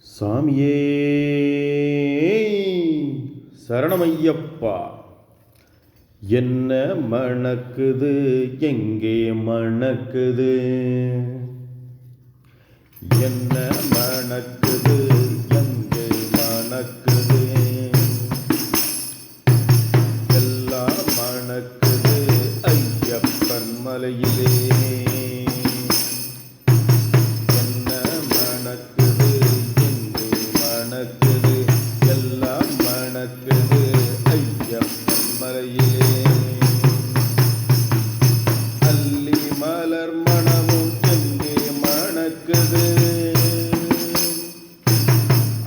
சாமியே சரணமையப்பா. என்ன மணக்குது எங்கே மணக்குது, என்ன மணக்குது எங்கே மணக்குது, எல்லாம் மணக்குது ஐயப்பன் மலையிலே. என்ன மணக்குது எங்கே மணக்குது, எல்லாம் மணக்குது ஐயப்பன் மலையிலே. அல்லி மலர் மணமும் எங்கே மணக்குது,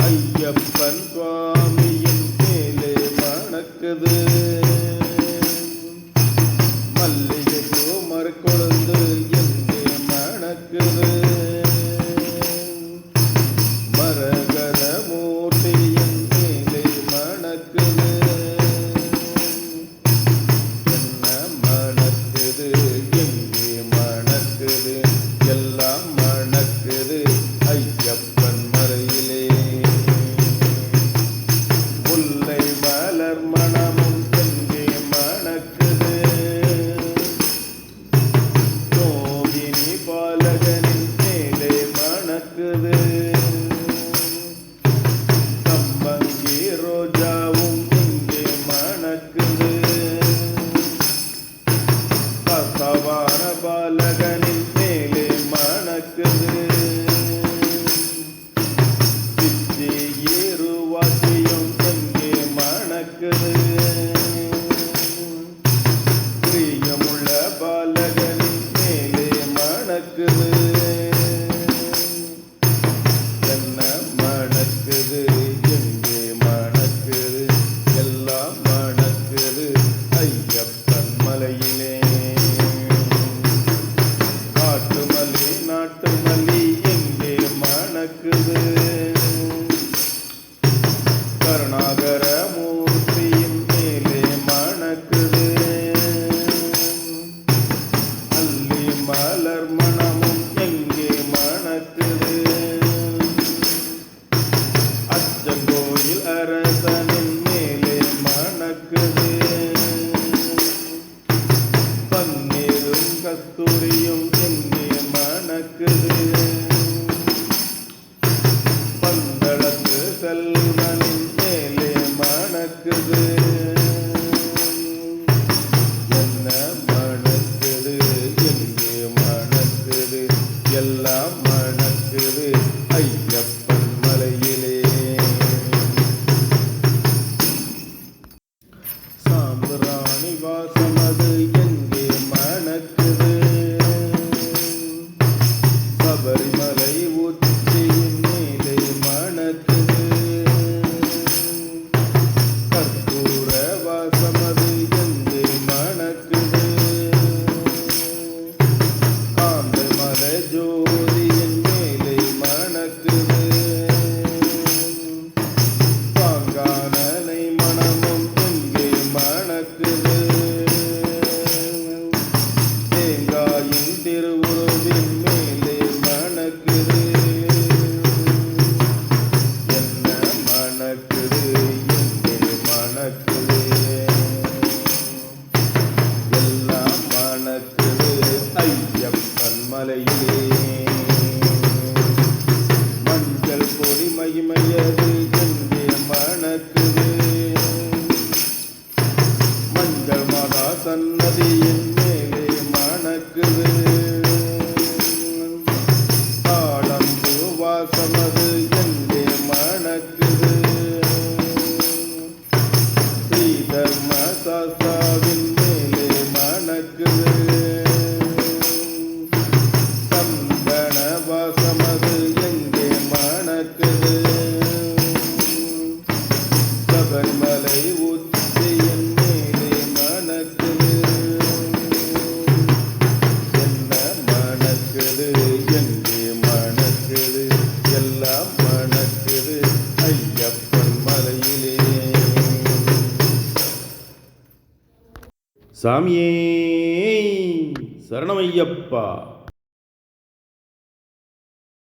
ஐயப்பன் சுவாமியின் மேலே மணக்குது. மல்லிகை பூ மறுக்கொழுந்து எங்கே மணக்குது, மரகத மூர்த்தியின் மேலே மணக்குது. என்ன மணக்குது எங்கே மணக்குது, எல்லாம் மணக்குது ஐயப்பன் மலையிலே. முல்லை மலர் மணமும் எங்கே மணக்குது, யோகினி பாலகனின் மேலே மணக்குது. சம்பங்கி ரோஜாவும் இங்கே மணக்குது, பசவான பாலகனின் மேலே மணக்குது. பிச்சி ஏறுவாசியும் எங்கே மணக்குது, பிரியமுள்ள பாலகனின் மேலே மணக்குது. என்ன மணக்குது எங்கே மணக்குது, எல்லாம் மணக்குது ஐயப்பன் மலையிலே. காட்டு மல்லி நாட்டு மல்லி எங்கே மணக்குது, கருணாகர மூர்த்தியின் மேலே மணக்குது. அல்லி மலர் மணமும் எங்கே மணக்குது, அச்சங்கோயில் அரசனின் மேலே மணக்குது. பன்னீரும் கஸ்தூரியும் எங்கே மணக்குது, பந்தளத்து செல்வனின் மேலே மணக்குது. என்ன மணக்குது எங்கே மணக்குது, எல்லாம் மணக்குது ஐயப்பன் மலையிலே. சாம்பிராணி வாசமது எங்கே மணக்குது, சபரிமலை உச்சியின் மேலே மணக்குது. கற்பூர வாசமது எங்கே மணக்குது, ஆந்திரமலை ஜோதியின் மேலே மணக்குது. பாங்கானனை மணமும் எங்கே மணக்குது, தேங்காயின் திருவுருவின் மேலே மணக்குது. என்ன மணக்குது எங்கே மணக்குது, எல்லாம் மணக்குது ஐயப்பன் மலையிலே. மஞ்சள் பொடி மகிமையது எங்கே மணக்குது, மஞ்சள் மாதா சன்னதியின் மேலே மணக்குது. தாழம்பூ வாசமது எங்கே மணக்குது, ஸ்ரீதர்ம சாஸ்தாவின் மேலே மணக்குது. சந்தன வாசமது எங்கே மணக்குது, சபரிமலை உச்சியின் மேலே மணக்குது. என்ன மணக்குது எங்கே மணக்குது, எல்லாம் மணக்குது ஐயப்பன் மலையிலே. சாமியே சரணமையப்பா.